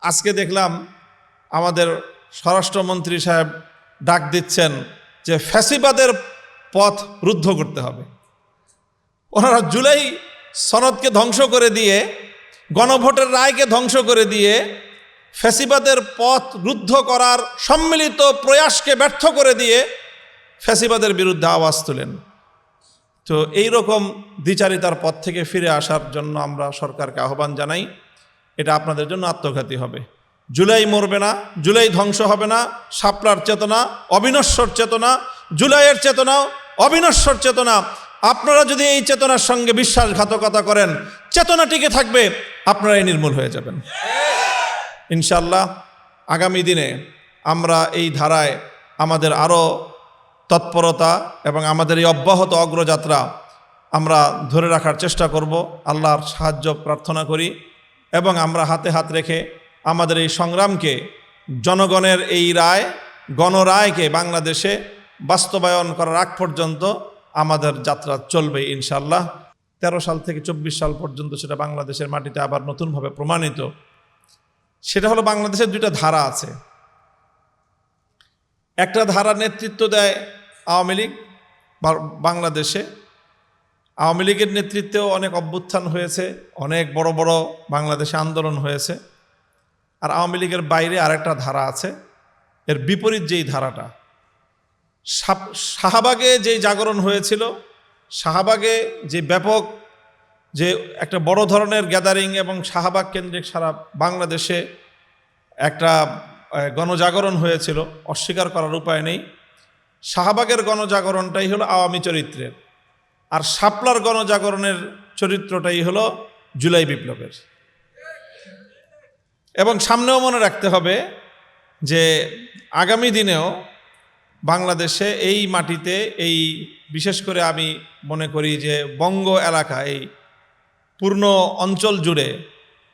আজকে দেখলাম আমাদের স্বরাষ্ট্রমন্ত্রী সাহেব ডাক দিচ্ছেন যে ফ্যাসিবাদের পথ রুদ্ধ করতে হবে। ওনারা জুলাই সনদকে ধ্বংস করে দিয়ে, গণভোটের রায়কে ধ্বংস করে দিয়ে ফ্যাসিবাদের পথ রুদ্ধ করার সম্মিলিত প্রয়াসকে ব্যর্থ করে দিয়ে ফ্যাসিবাদের বিরুদ্ধে আওয়াজ তোলেন। তো এই রকম দ্বিচারিতার পথ থেকে ফিরে আসার জন্য আমরা সরকারকে আহ্বান জানাই। এটা আপনাদের জন্য আত্মঘাতী হবে। জুলাই মরবে না, জুলাই ধ্বংস হবে না। শাপলার চেতনা অবিনশ্বর চেতনা, জুলাইয়ের চেতনা অবিনশ্বর চেতনা। আপনারা যদি এই চেতনার সঙ্গে বিশ্বাসঘাতকতা করেন, চেতনা টিকে থাকবে, আপনারাই নির্মূল হয়ে যাবেন ইনশাআল্লাহ। আগামী দিনে আমরা এই ধারায় আমাদের আরও তৎপরতা এবং আমাদের এই অব্যাহত অগ্রযাত্রা আমরা ধরে রাখার চেষ্টা করব। আল্লাহর সাহায্য প্রার্থনা করি এবং আমরা হাতে হাত রেখে আমাদের এই সংগ্রামকে, জনগণের এই রায়, গণরায়কে বাংলাদেশে বাস্তবায়ন করার আগ পর্যন্ত আমাদের যাত্রা চলবে ইনশাআল্লাহ। 13 সাল থেকে 24 সাল পর্যন্ত সেটা বাংলাদেশের মাটিতে আবার নতুনভাবে প্রমাণিত। সেটা হলো বাংলাদেশের দুইটা ধারা আছে। একটা ধারা নেতৃত্ব দেয় আওয়ামী লীগ। বাংলাদেশে আওয়ামী লীগের নেতৃত্বেও অনেক অভ্যুত্থান হয়েছে, অনেক বড় বড় বাংলাদেশে আন্দোলন হয়েছে। আর আওয়ামী লীগের বাইরে আরেকটা ধারা আছে, এর বিপরীত যেই ধারাটা। শাহবাগে যেই জাগরণ হয়েছিল, শাহবাগে যে ব্যাপক যে একটা বড় ধরনের গ্যাদারিং এবং শাহবাগ কেন্দ্রিক সারা বাংলাদেশে একটা গণজাগরণ হয়েছিল, অস্বীকার করার উপায় নেই। শাহবাগের গণজাগরণটাই হলো আওয়ামী চরিত্রের, আর শাপলার গণজাগরণের চরিত্রটাই হলো জুলাই বিপ্লবের। এবং সামনেও মনে রাখতে হবে যে আগামী দিনেও বাংলাদেশে এই মাটিতে, এই বিশেষ করে আমি মনে করি যে বঙ্গ এলাকা, এই পূর্ণ অঞ্চল জুড়ে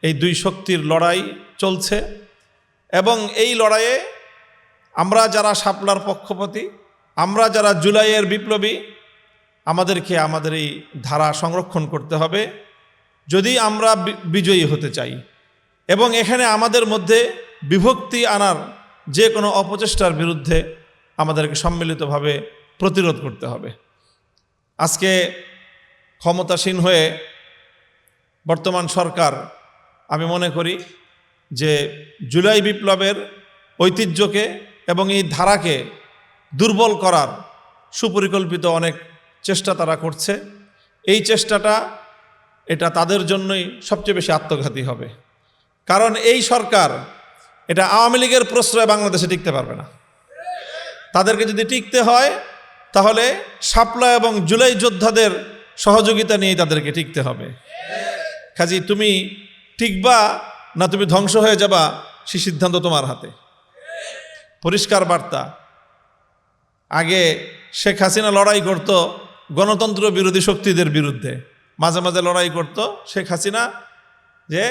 এই দুই শক্তির লড়াই চলছে। এবং এই লড়াইয়ে আমরা যারা শাপলার পক্ষপাতী, আমরা যারা জুলাইয়ের বিপ্লবী, আমাদেরকে আমাদের এই ধারা সংরক্ষণ করতে হবে যদি আমরা বিজয়ী হতে চাই। এবং এখানে আমাদের মধ্যে বিভক্তি আনার যে কোনো অপচেষ্টার বিরুদ্ধে আমাদেরকে সম্মিলিতভাবে প্রতিরোধ করতে হবে। আজকে ক্ষমতাসীন হয়ে বর্তমান সরকার, আমি মনে করি যে জুলাই বিপ্লবের ঐতিহ্যকে এবং এই ধারাকে দুর্বল করার সুপরিকল্পিত অনেক চেষ্টা তারা করছে। এই চেষ্টাটা এটা তাদের জন্যই সবচেয়ে বেশি আত্মঘাতী হবে। কারণ এই সরকার এটা আওয়ামী লীগের প্রশ্রয়ে বাংলাদেশে টিকতে পারবে না। তাদেরকে যদি টিকতে হয় তাহলে শাপলা এবং জুলাই যোদ্ধাদের সহযোগিতা নিয়েই তাদেরকে টিকতে হবে। কাজী তুমি টিকবা না তুমি ধ্বংস হয়ে যাবা, সে সিদ্ধান্ত তোমার হাতে। পরিষ্কার বার্তা। আগে শেখ হাসিনা লড়াই করত গণতন্ত্র বিরোধী শক্তিদের বিরুদ্ধে, মাঝে মাঝে লড়াই করত শেখ হাসিনা যে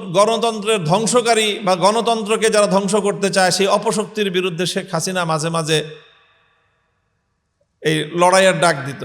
গণতন্ত্রের ধ্বংসকারী বা গণতন্ত্রকে যারা ধ্বংস করতে চায় সেই অপশক্তির বিরুদ্ধে শেখ হাসিনা মাঝে মাঝে এই লড়াইয়ের ডাক দিত।